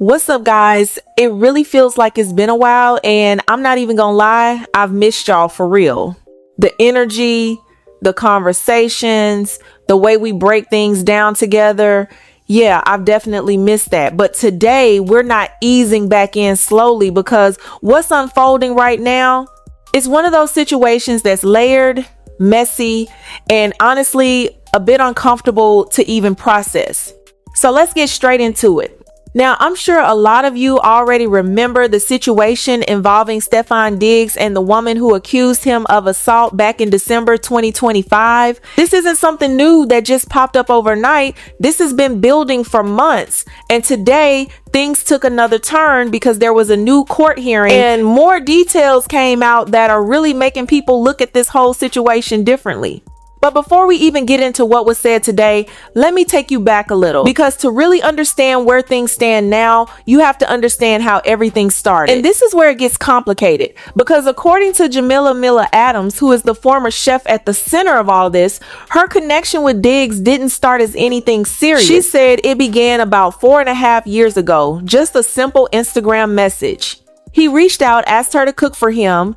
What's up, guys? It really feels like it's been a while, and I'm not even gonna lie, I've missed y'all for real. The energy, the conversations, the way we break things down together. Yeah, I've definitely missed that. But today, we're not easing back in slowly because what's unfolding right now is one of those situations that's layered, messy, and honestly, a bit uncomfortable to even process. So let's get straight into it. Now, I'm sure a lot of you already remember the situation involving Steffon Diggs and the woman who accused him of assault back in December 2025. This isn't something new that just popped up overnight. This has been building for months. And today, things took another turn because there was a new court hearing and more details came out that are really making people look at this whole situation differently. But before we even get into what was said today, let me take you back a little, because to really understand where things stand now, you have to understand how everything started. And this is where it gets complicated, because according to Jamila Miller Adams, who is the former chef at the center of all this, her connection with Diggs didn't start as anything serious. She said it began about 4.5 years ago, just a simple Instagram message. He reached out, asked her to cook for him,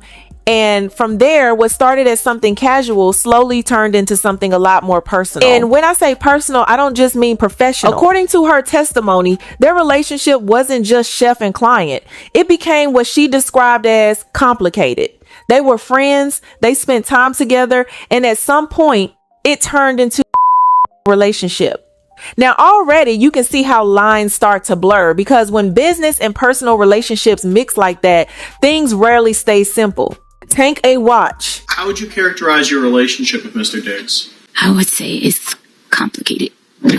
and from there, what started as something casual slowly turned into something a lot more personal. And when I say personal, I don't just mean professional. According to her testimony, their relationship wasn't just chef and client. It became what she described as complicated. They were friends, they spent time together, and at some point, it turned into a relationship. Now, already you can see how lines start to blur, because when business and personal relationships mix like that, things rarely stay simple. Tank a watch. How would you characterize your relationship with Mr. Diggs? I would say it's complicated. It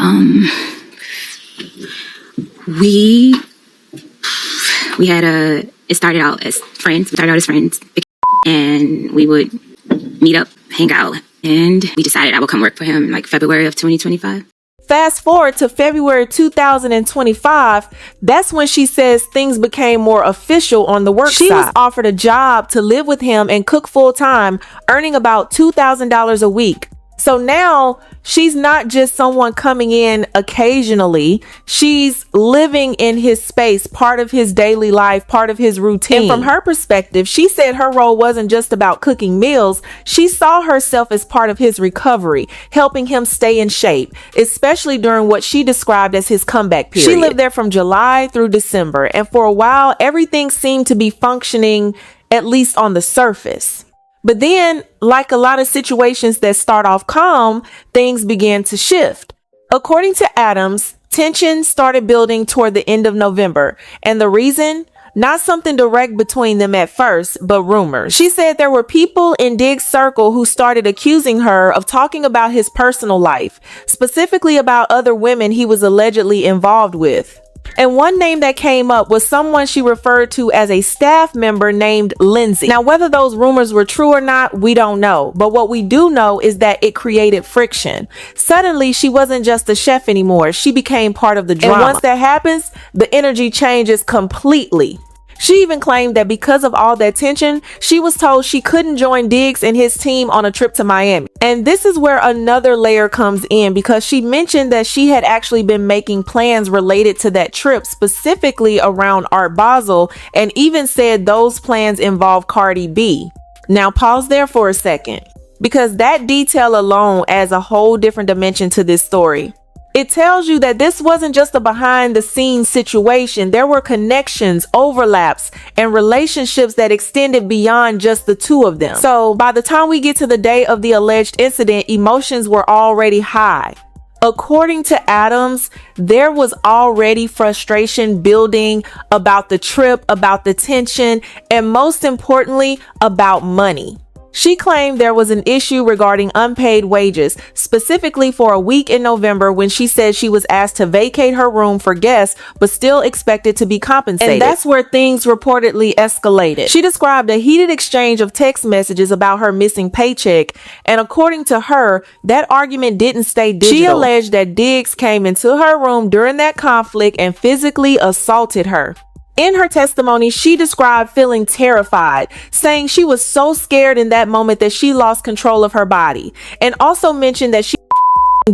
started out as friends. We started out as friends, and we would meet up, hang out, and we decided I would come work for him in like February of 2025. Fast forward to February 2025, that's when she says things became more official on the work side. She was offered a job to live with him and cook full time, earning about $2,000 a week. So now she's not just someone coming in occasionally. She's living in his space, part of his daily life, part of his routine. And from her perspective, she said her role wasn't just about cooking meals. She saw herself as part of his recovery, helping him stay in shape, especially during what she described as his comeback period. She lived there from July through December, and for a while, everything seemed to be functioning, at least on the surface. But then, like a lot of situations that start off calm, things began to shift. According to Adams, tension started building toward the end of November. And the reason? Not something direct between them at first, but rumors. She said there were people in Diggs' circle who started accusing her of talking about his personal life, specifically about other women he was allegedly involved with. And one name that came up was someone she referred to as a staff member named Lindsay. Now, whether those rumors were true or not, we don't know. But what we do know is that it created friction. Suddenly, she wasn't just a chef anymore. She became part of the drama. And once that happens, the energy changes completely. She even claimed that because of all that tension, she was told she couldn't join Diggs and his team on a trip to Miami. And this is where another layer comes in, because she mentioned that she had actually been making plans related to that trip, specifically around Art Basel, and even said those plans involve Cardi B. Now pause there for a second, because that detail alone adds a whole different dimension to this story. It tells you that this wasn't just a behind the scenes situation. There were connections, overlaps, and relationships that extended beyond just the two of them. So by the time we get to the day of the alleged incident, emotions were already high. According to Adams, there was already frustration building about the trip, about the tension, and most importantly, about money. She claimed there was an issue regarding unpaid wages, specifically for a week in November when she said she was asked to vacate her room for guests, but still expected to be compensated. And that's where things reportedly escalated. She described a heated exchange of text messages about her missing paycheck, and according to her, that argument didn't stay digital. She alleged that Diggs came into her room during that conflict and physically assaulted her. In her testimony, she described feeling terrified, saying she was so scared in that moment that she lost control of her body, and also mentioned that she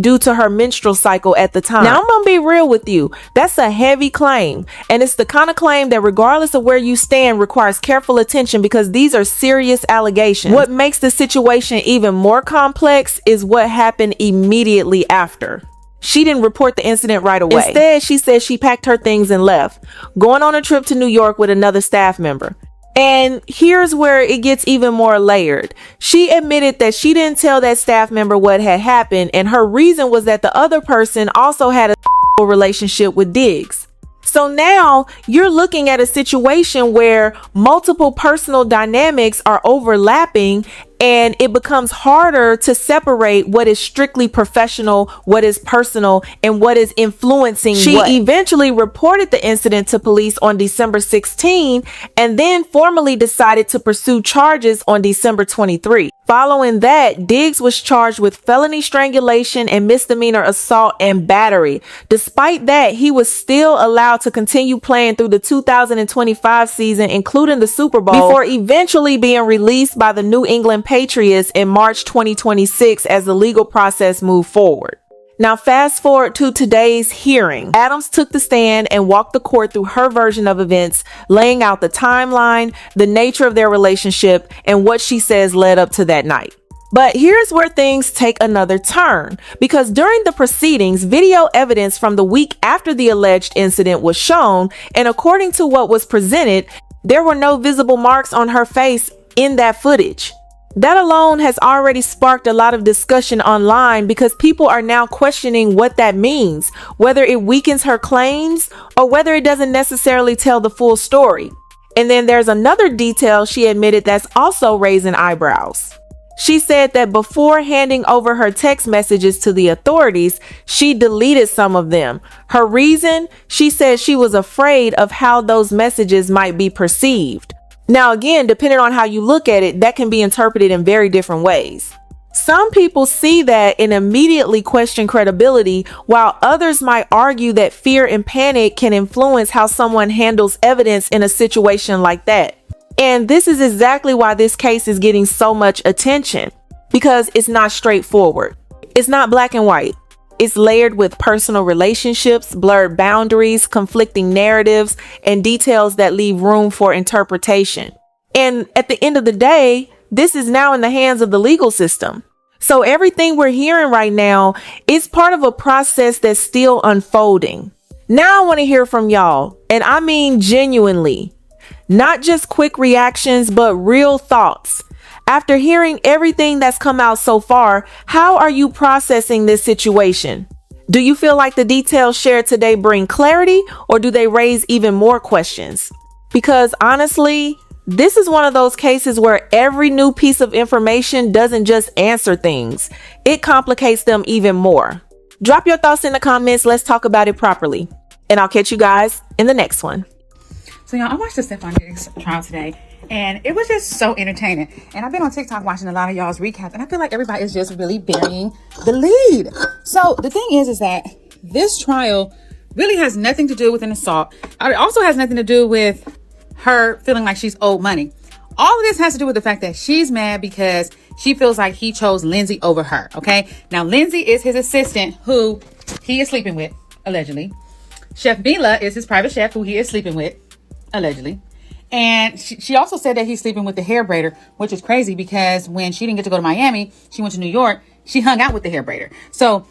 due to her menstrual cycle at the time. Now, I'm gonna be real with you. That's a heavy claim, and it's the kind of claim that regardless of where you stand requires careful attention because these are serious allegations. What makes the situation even more complex is what happened immediately after. She didn't report the incident right away. Instead, she said she packed her things and left, going on a trip to New York with another staff member. And here's where it gets even more layered. She admitted that she didn't tell that staff member what had happened, and her reason was that the other person also had a relationship with Diggs. So now you're looking at a situation where multiple personal dynamics are overlapping, and it becomes harder to separate what is strictly professional, what is personal, and what is influencing. She eventually reported the incident to police on December 16 and then formally decided to pursue charges on December 23. Following that, Diggs was charged with felony strangulation and misdemeanor assault and battery. Despite that, he was still allowed to continue playing through the 2025 season, including the Super Bowl, before eventually being released by the New England Patriots in March 2026 as the legal process moved forward. Now, fast forward to today's hearing. Adams took the stand and walked the court through her version of events, laying out the timeline, the nature of their relationship, and what she says led up to that night. But here's where things take another turn, because during the proceedings, video evidence from the week after the alleged incident was shown, and according to what was presented, there were no visible marks on her face in that footage. That alone has already sparked a lot of discussion online because people are now questioning what that means, whether it weakens her claims or whether it doesn't necessarily tell the full story. And then there's another detail she admitted that's also raising eyebrows. She said that before handing over her text messages to the authorities, she deleted some of them. Her reason? She said she was afraid of how those messages might be perceived. Now, again, depending on how you look at it, that can be interpreted in very different ways. Some people see that and immediately question credibility, while others might argue that fear and panic can influence how someone handles evidence in a situation like that. And this is exactly why this case is getting so much attention, because it's not straightforward. It's not black and white. It's layered with personal relationships, blurred boundaries, conflicting narratives, and details that leave room for interpretation. And at the end of the day, this is now in the hands of the legal system. So everything we're hearing right now is part of a process that's still unfolding. Now I want to hear from y'all, and I mean genuinely, not just quick reactions, but real thoughts. After hearing everything that's come out so far, how are you processing this situation? Do you feel like the details shared today bring clarity, or do they raise even more questions? Because honestly, this is one of those cases where every new piece of information doesn't just answer things, it complicates them even more. Drop your thoughts in the comments. Let's talk about it properly. And I'll catch you guys in the next one. So y'all, I watched the Steffon Diggs trial today, and it was just so entertaining. And I've been on TikTok watching a lot of y'all's recaps, and I feel like everybody is just really burying the lead. So the thing is that this trial really has nothing to do with an assault. It also has nothing to do with her feeling like she's owed money. All of this has to do with the fact that she's mad because she feels like he chose Lindsay over her. Okay. Now, Lindsay is his assistant who he is sleeping with, allegedly. Chef Mila is his private chef who he is sleeping with, allegedly. And she also said that he's sleeping with the hair braider, which is crazy because when she didn't get to go to Miami, she went to New York, she hung out with the hair braider. So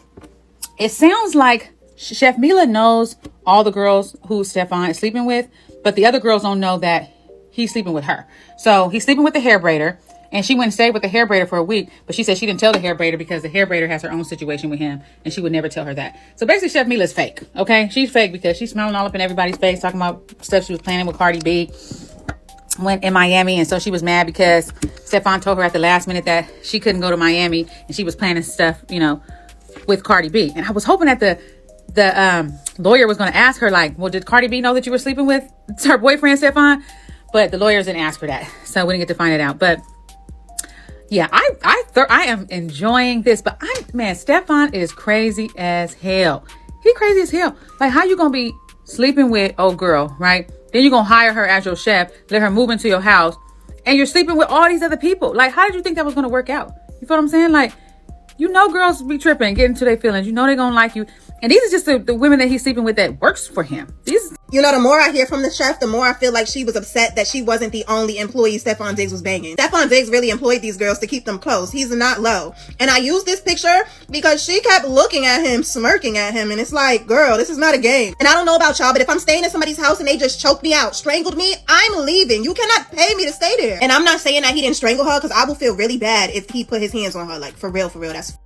it sounds like Chef Mila knows all the girls who Steffon is sleeping with, but the other girls don't know that he's sleeping with her. So he's sleeping with the hair braider, and she went and stayed with the hair braider for a week, but she said she didn't tell the hair braider because the hair braider has her own situation with him, and she would never tell her that. So basically, Chef Mila's fake, okay? She's fake because she's smelling all up in everybody's face, talking about stuff she was planning with Cardi B when in Miami, and so she was mad because Steffon told her at the last minute that she couldn't go to Miami, and she was planning stuff, you know, with Cardi B. And I was hoping that the lawyer was going to ask her, like, well, did Cardi B know that you were sleeping with her boyfriend, Steffon? But the lawyers didn't ask her that, so we didn't get to find it out. But yeah, I am enjoying this. But Steffon is crazy as hell. He crazy as hell. Like, how you gonna be sleeping with old girl, right? Then you're gonna hire her as your chef, let her move into your house, and you're sleeping with all these other people. Like, how did you think that was gonna work out? You feel what I'm saying? Like, You know girls be tripping, getting to their feelings. You know they gonna like you. And these are just the women that he's sleeping with that works for him. You know, the more I hear from the chef, the more I feel like she was upset that she wasn't the only employee Steffon Diggs was banging. Steffon Diggs really employed these girls to keep them close. He's not low. And I use this picture because she kept looking at him, smirking at him. And it's like, girl, this is not a game. And I don't know about y'all, but if I'm staying in somebody's house and they just choked me out, strangled me, I'm leaving. You cannot pay me to stay there. And I'm not saying that he didn't strangle her, because I will feel really bad if he put his hands on her. Like, for real, that's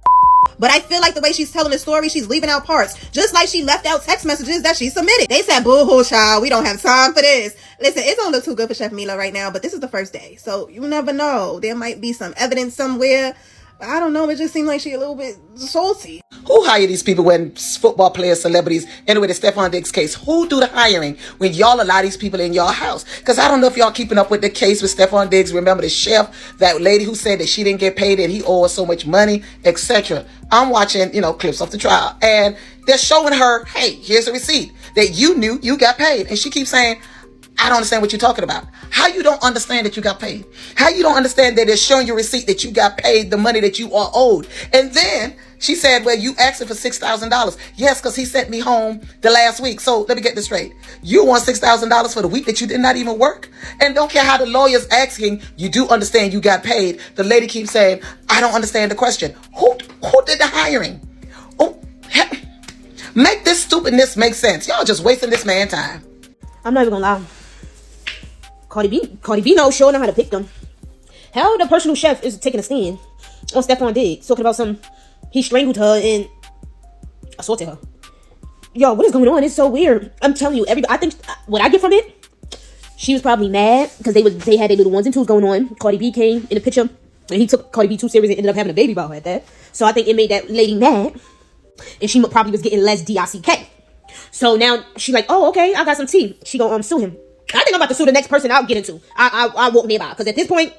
but I feel like the way she's telling the story, she's leaving out parts. Just like she left out text messages that she submitted. They said, boo-hoo, child, we don't have time for this. Listen, it don't look too good for Chef Mila right now, but this is the first day. So you never know. There might be some evidence somewhere. I don't know. It just seemed like she a little bit salty. Who hire these people when football players, celebrities, anyway, the Steffon Diggs case? Who do the hiring when y'all allow these people in y'all house? Because I don't know if y'all keeping up with the case with Steffon Diggs. Remember the chef, that lady who said that she didn't get paid and he owed her so much money, etc. I'm watching, clips of the trial, and they're showing her, hey, here's a receipt that you knew you got paid. And she keeps saying, I don't understand what you're talking about. How you don't understand that you got paid? How you don't understand that they're showing you a receipt that you got paid the money that you are owed? And then she said, well, you asked him for $6,000. Yes, because he sent me home the last week. So let me get this straight. You want $6,000 for the week that you did not even work? And don't care how the lawyer's asking, you do understand you got paid. The lady keeps saying, I don't understand the question. Who did the hiring? Oh, make this stupidness make sense. Y'all just wasting this man's time. I'm not even gonna lie. Cardi B knows sure know how to pick them. How the personal chef is taking a stand on Steffon Diggs, talking about he strangled her and assaulted her. Yo, what is going on? It's so weird. I'm telling you, I think what I get from it, she was probably mad because they had their little ones and twos going on. Cardi B came in the picture and he took Cardi B too serious and ended up having a baby by her at that. So I think it made that lady mad, and she probably was getting less DICK. So now she like, oh, okay, I got some tea. She gonna sue him. I think I'm about to sue the next person I'll get into. I won't name out, because at this point,